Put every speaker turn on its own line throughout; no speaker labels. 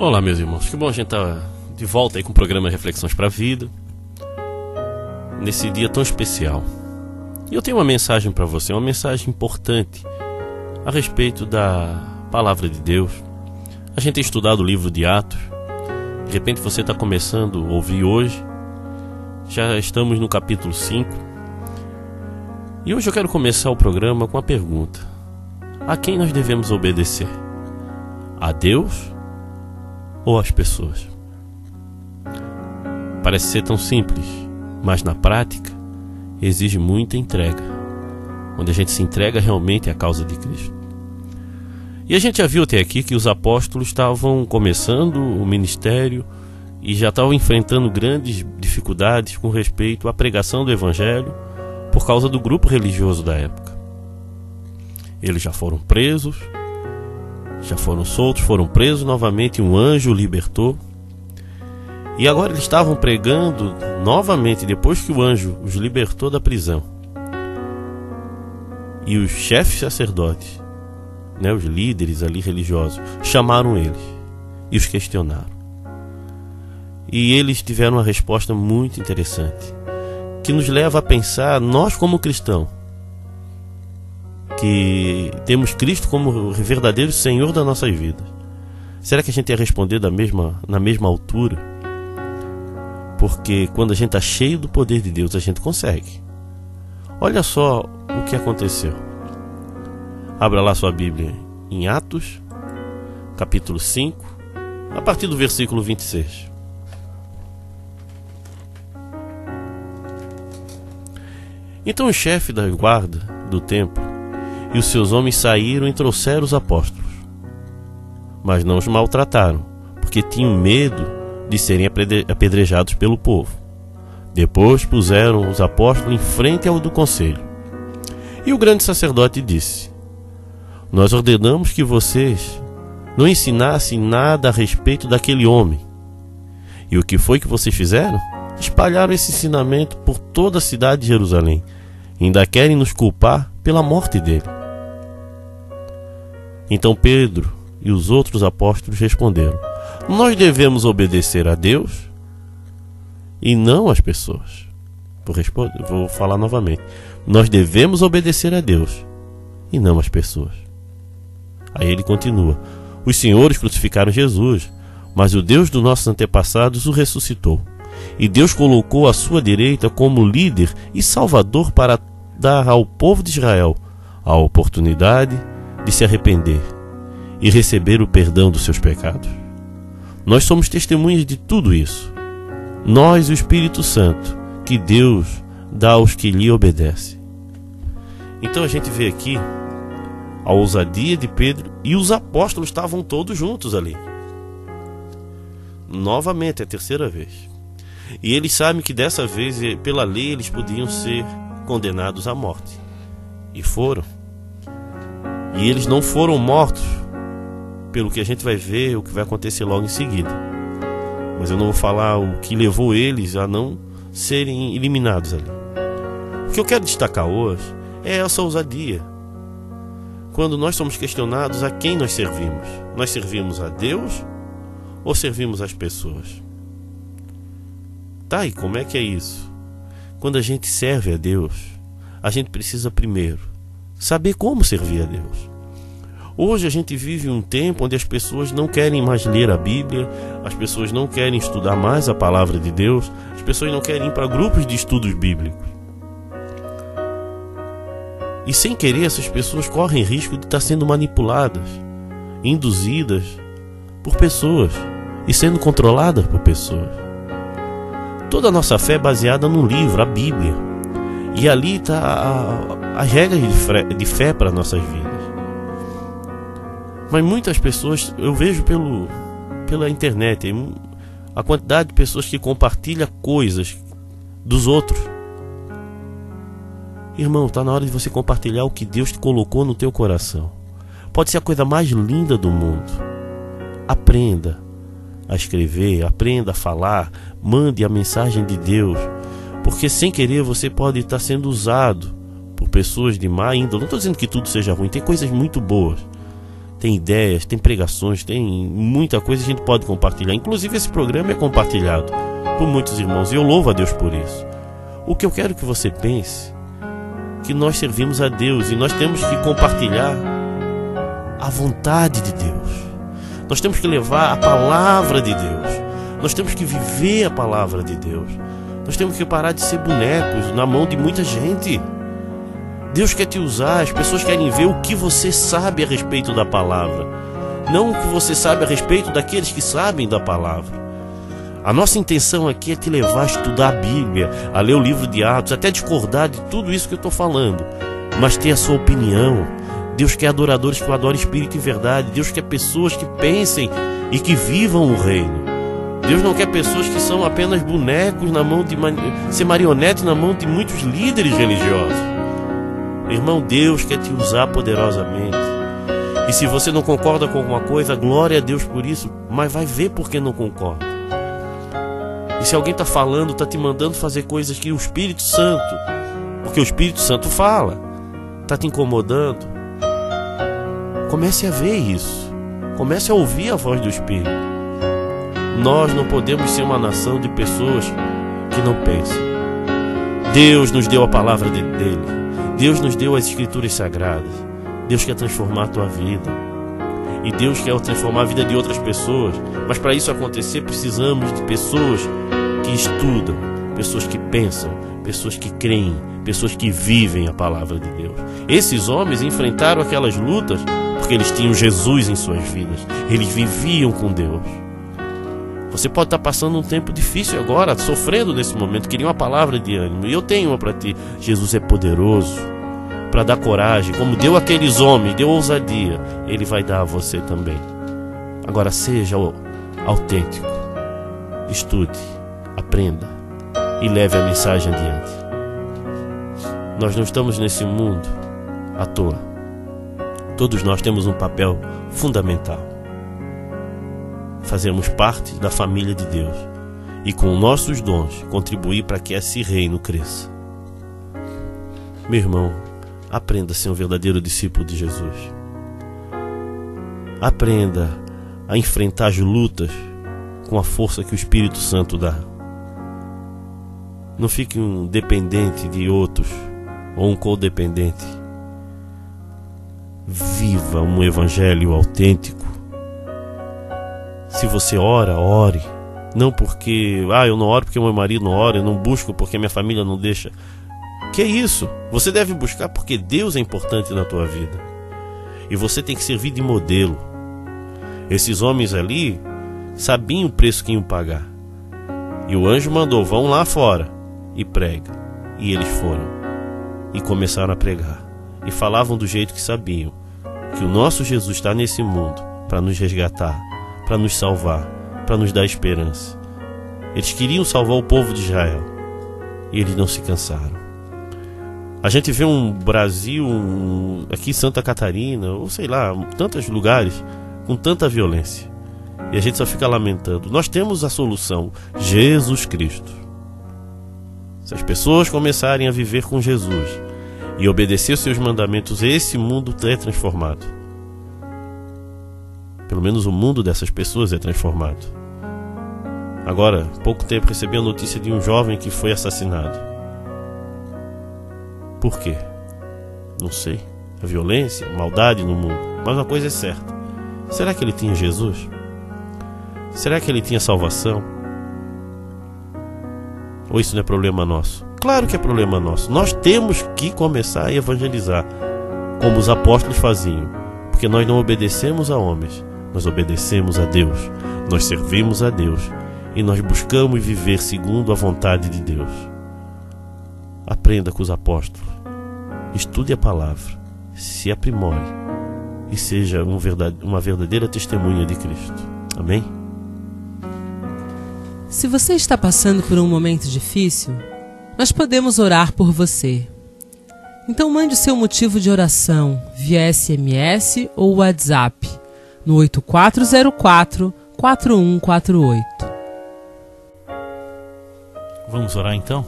Olá, meus irmãos, que bom a gente estar de volta aí com o programa Reflexões para a Vida, nesse dia tão especial. E eu tenho uma mensagem para você, uma mensagem importante a respeito da Palavra de Deus. A gente tem estudado o livro de Atos, de repente você está começando a ouvir hoje, já estamos no capítulo 5, e hoje eu quero começar o programa com a pergunta: a quem nós devemos obedecer? A Deus ou às pessoas? Parece ser tão simples, mas na prática exige muita entrega, onde a gente se entrega realmente à causa de Cristo. E a gente já viu até aqui que os apóstolos estavam começando o ministério e já estavam enfrentando grandes dificuldades com respeito à pregação do Evangelho por causa do grupo religioso da época. Eles já foram presos, já foram soltos, foram presos novamente, um anjo o libertou. E agora eles estavam pregando novamente, depois que o anjo os libertou da prisão. E os chefes sacerdotes, os líderes ali religiosos, chamaram eles e os questionaram. E eles tiveram uma resposta muito interessante, que nos leva a pensar, nós como cristãos, que temos Cristo como o verdadeiro Senhor das nossas vidas, será que a gente ia responder na mesma altura? Porque quando a gente está cheio do poder de Deus, a gente consegue. Olha só o que aconteceu. Abra lá sua Bíblia em Atos, capítulo 5, a partir do versículo 26. Então o chefe da guarda do templo e os seus homens saíram e trouxeram os apóstolos, mas não os maltrataram, porque tinham medo de serem apedrejados pelo povo. Depois puseram os apóstolos em frente ao do conselho. E o grande sacerdote disse: nós ordenamos que vocês não ensinassem nada a respeito daquele homem. E o que foi que vocês fizeram? Espalharam esse ensinamento por toda a cidade de Jerusalém. E ainda querem nos culpar pela morte dele. Então Pedro e os outros apóstolos responderam: nós devemos obedecer a Deus e não às pessoas. Vou falar novamente. Nós devemos obedecer a Deus e não às pessoas. Aí ele continua: os senhores crucificaram Jesus, mas o Deus dos nossos antepassados o ressuscitou. E Deus colocou à sua direita como líder e salvador para dar ao povo de Israel a oportunidade de se arrepender e receber o perdão dos seus pecados. Nós somos testemunhas de tudo isso. Nós e o Espírito Santo, que Deus dá aos que lhe obedecem. Então a gente vê aqui a ousadia de Pedro, e os apóstolos estavam todos juntos ali. Novamente, é a terceira vez. E eles sabem que dessa vez, pela lei, eles podiam ser condenados à morte. E foram. E eles não foram mortos, pelo que a gente vai ver, o que vai acontecer logo em seguida. Mas eu não vou falar o que levou eles a não serem eliminados ali. O que eu quero destacar hoje é essa ousadia. Quando nós somos questionados, a quem nós servimos? Nós servimos a Deus ou servimos as pessoas? Tá, e como é que é isso? Quando a gente serve a Deus, a gente precisa primeiro saber como servir a Deus. Hoje a gente vive um tempo onde as pessoas não querem mais ler a Bíblia, as pessoas não querem estudar mais a Palavra de Deus, as pessoas não querem ir para grupos de estudos bíblicos. E sem querer, essas pessoas correm risco de estar sendo manipuladas, induzidas por pessoas e sendo controladas por pessoas. Toda a nossa fé é baseada num livro, a Bíblia. E ali está as regras de fé para nossas vidas. Mas muitas pessoas, eu vejo pela internet, a quantidade de pessoas que compartilham coisas dos outros. Irmão, está na hora de você compartilhar o que Deus te colocou no teu coração. Pode ser a coisa mais linda do mundo. Aprenda a escrever, aprenda a falar, mande a mensagem de Deus, porque sem querer você pode estar sendo usado por pessoas de má índole. Não estou dizendo que tudo seja ruim, tem coisas muito boas tem ideias, tem pregações, tem muita coisa que a gente pode compartilhar. Inclusive esse programa é compartilhado por muitos irmãos e eu louvo a Deus por isso. O que eu quero que você pense, que nós servimos a Deus e nós temos que compartilhar a vontade de Deus. Nós temos que levar a palavra de Deus. Nós temos que viver a palavra de Deus. Nós temos que parar de ser bonecos na mão de muita gente. Deus quer te usar, as pessoas querem ver o que você sabe a respeito da palavra, não o que você sabe a respeito daqueles que sabem da palavra. A nossa intenção aqui é te levar a estudar a Bíblia, a ler o livro de Atos, até discordar de tudo isso que eu estou falando, mas ter a sua opinião. Deus quer adoradores que o adorem em espírito e verdade. Deus quer pessoas que pensem e que vivam o reino. Deus não quer pessoas que são apenas bonecos na mão de ser marionetes na mão de muitos líderes religiosos. Irmão, Deus quer te usar poderosamente. E se você não concorda com alguma coisa, glória a Deus por isso, mas vai ver por que não concorda. E se alguém está falando, está te mandando fazer coisas que o Espírito Santo, porque o Espírito Santo fala, está te incomodando, comece a ver isso. Comece a ouvir a voz do Espírito. Nós não podemos ser uma nação de pessoas que não pensam. Deus nos deu a palavra dele. Deus nos deu as Escrituras Sagradas. Deus quer transformar a tua vida. E Deus quer transformar a vida de outras pessoas. Mas para isso acontecer, precisamos de pessoas que estudam, pessoas que pensam, pessoas que creem, pessoas que vivem a palavra de Deus. Esses homens enfrentaram aquelas lutas porque eles tinham Jesus em suas vidas. Eles viviam com Deus. Você pode estar passando um tempo difícil agora, sofrendo nesse momento, queria uma palavra de ânimo. E eu tenho uma para ti. Jesus é poderoso para dar coragem. Como deu àqueles homens, deu ousadia, Ele vai dar a você também. Agora seja autêntico. Estude, aprenda e leve a mensagem adiante. Nós não estamos nesse mundo à toa. Todos nós temos um papel fundamental. Fazemos parte da família de Deus e com nossos dons contribuir para que esse reino cresça. Meu irmão, aprenda a ser um verdadeiro discípulo de Jesus. Aprenda a enfrentar as lutas com a força que o Espírito Santo dá. Não fique um dependente de outros ou um codependente. Viva um evangelho autêntico. Se você ora, ore. Não porque, eu não oro porque meu marido não ora, eu não busco porque minha família não deixa. Que é isso? Você deve buscar porque Deus é importante na tua vida. E você tem que servir de modelo. Esses homens ali sabiam o preço que iam pagar. E o anjo mandou, vão lá fora e prega. E eles foram. E começaram a pregar. E falavam do jeito que sabiam. Que o nosso Jesus está nesse mundo para nos resgatar, para nos salvar, para nos dar esperança. Eles queriam salvar o povo de Israel e eles não se cansaram. A gente vê um Brasil, aqui em Santa Catarina, ou sei lá, tantos lugares com tanta violência e a gente só fica lamentando. Nós temos a solução, Jesus Cristo. Se as pessoas começarem a viver com Jesus e obedecer os seus mandamentos, esse mundo é transformado. Pelo menos o mundo dessas pessoas é transformado. Agora, há pouco tempo recebi a notícia de um jovem que foi assassinado. Por quê? Não sei. A violência, a maldade no mundo. Mas uma coisa é certa. Será que ele tinha Jesus? Será que ele tinha salvação? Ou isso não é problema nosso? Claro que é problema nosso. Nós temos que começar a evangelizar, como os apóstolos faziam. Porque nós não obedecemos a homens. Nós obedecemos a Deus, nós servimos a Deus e nós buscamos viver segundo a vontade de Deus. Aprenda com os apóstolos, estude a palavra, se aprimore e seja uma verdadeira testemunha de Cristo. Amém?
Se você está passando por um momento difícil, nós podemos orar por você. Então mande o seu motivo de oração via SMS ou WhatsApp no 8404-4148.
Vamos orar então?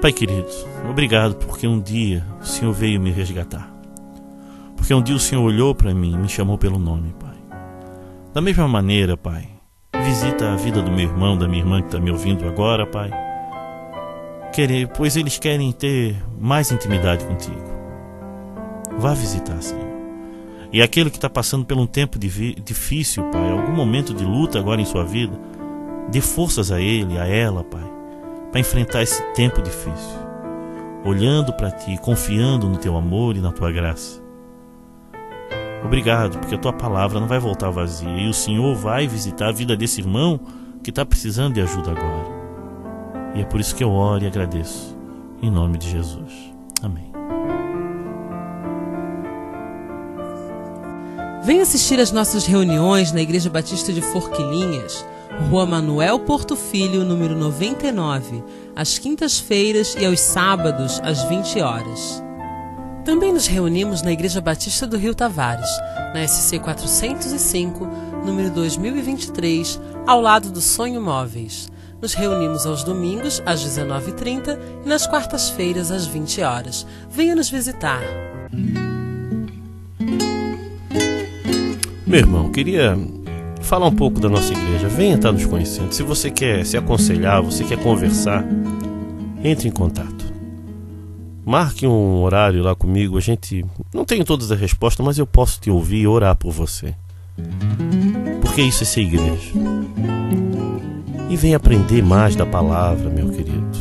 Pai querido, obrigado porque um dia o Senhor veio me resgatar.
porque um dia o Senhor olhou para mim e me chamou pelo nome, Pai. Da mesma maneira, Pai, visita a vida do meu irmão, da minha irmã que está me ouvindo agora, Pai, pois eles querem ter mais intimidade contigo. Vá visitar, Senhor. E aquele que está passando por um tempo difícil, Pai, algum momento de luta agora em sua vida, dê forças a ele, a ela, Pai, para enfrentar esse tempo difícil, olhando para Ti, confiando no Teu amor e na Tua graça. Obrigado, porque a Tua palavra não vai voltar vazia, e o Senhor vai visitar a vida desse irmão que está precisando de ajuda agora. E é por isso que eu oro e agradeço, em nome de Jesus. Amém.
Venha assistir às nossas reuniões na Igreja Batista de Forquilinhas, Rua Manuel Porto Filho, número 99, às quintas-feiras e aos sábados, às 20 horas. Também nos reunimos na Igreja Batista do Rio Tavares, na SC 405, número 2023, ao lado do Sonho Móveis. Nos reunimos aos domingos, às 19h30 e nas quartas-feiras, às 20 horas. Venha nos visitar.
Meu irmão, queria falar um pouco da nossa igreja. Venha estar nos conhecendo. Se você quer se aconselhar, você quer conversar, entre em contato. Marque um horário lá comigo. A gente não tem todas as respostas, mas eu posso te ouvir e orar por você. Porque isso é ser igreja. E venha aprender mais da palavra, meu querido.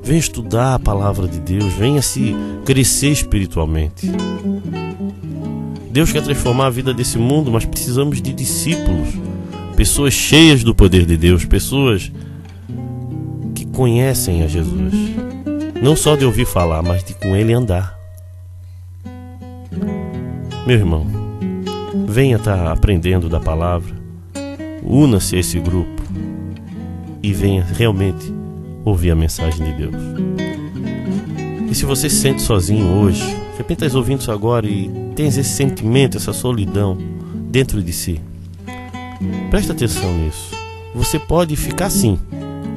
Venha estudar a palavra de Deus. Venha se crescer espiritualmente. Deus quer transformar a vida desse mundo, mas precisamos de discípulos, pessoas cheias do poder de Deus, pessoas que conhecem a Jesus, não só de ouvir falar, mas de com Ele andar. Meu irmão, venha estar aprendendo da palavra, una-se a esse grupo e venha realmente ouvir a mensagem de Deus. E se você se sente sozinho hoje, de repente estás ouvindo isso agora e tens esse sentimento, essa solidão dentro de si, presta atenção nisso. Você pode ficar assim,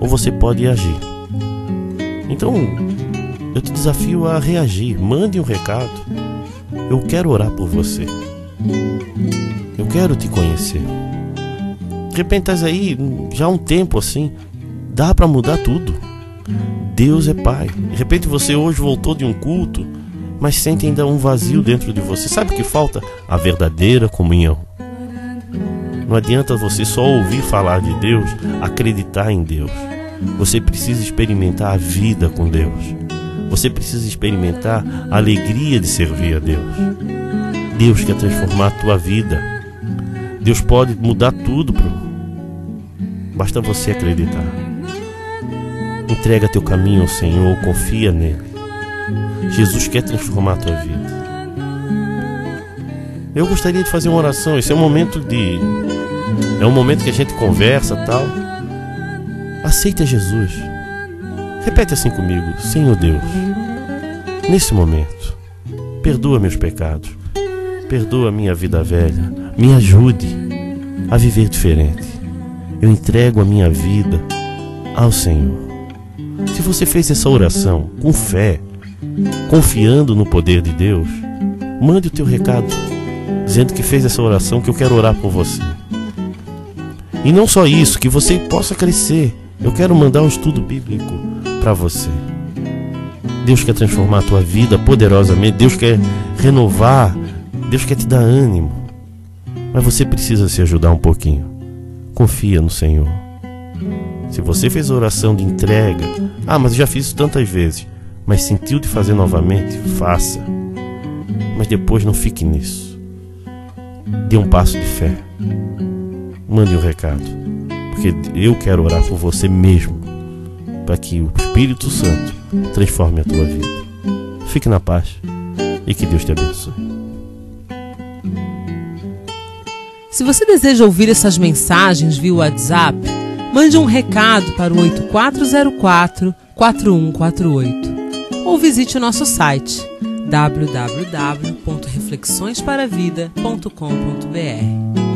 ou você pode agir. Então, eu te desafio a reagir. Mande um recado. Eu quero orar por você. Eu quero te conhecer. De repente estás aí já há um tempo assim, dá para mudar tudo. Deus é Pai. De repente você hoje voltou de um culto, mas sente ainda um vazio dentro de você. Sabe o que falta? A verdadeira comunhão. Não adianta você só ouvir falar de Deus, acreditar em Deus. Você precisa experimentar a vida com Deus. Você precisa experimentar a alegria de servir a Deus. Deus quer transformar a tua vida. Deus pode mudar tudo. Basta você acreditar. Entrega teu caminho ao Senhor, confia nele. Jesus quer transformar a tua vida. Eu gostaria de fazer uma oração. Esse é um momento que a gente conversa, tal. Aceita Jesus. Repete assim comigo: Senhor Deus, nesse momento, perdoa meus pecados, perdoa minha vida velha, me ajude a viver diferente. Eu entrego a minha vida ao Senhor. Se você fez essa oração com fé, confiando no poder de Deus, mande o teu recado dizendo que fez essa oração, que eu quero orar por você. E não só isso, que você possa crescer. Eu quero mandar um estudo bíblico para você. Deus quer transformar a tua vida poderosamente. Deus quer renovar. Deus quer te dar ânimo. Mas você precisa se ajudar um pouquinho. Confia no Senhor. Se você fez a oração de entrega, mas eu já fiz isso tantas vezes, mas sentiu de fazer novamente, faça. Mas depois não fique nisso. Dê um passo de fé. Mande um recado, porque eu quero orar por você mesmo, para que o Espírito Santo transforme a tua vida. Fique na paz e que Deus te abençoe.
Se você deseja ouvir essas mensagens via WhatsApp, mande um recado para o 8404-4148 ou visite o nosso site www.reflexõesparavida.com.br.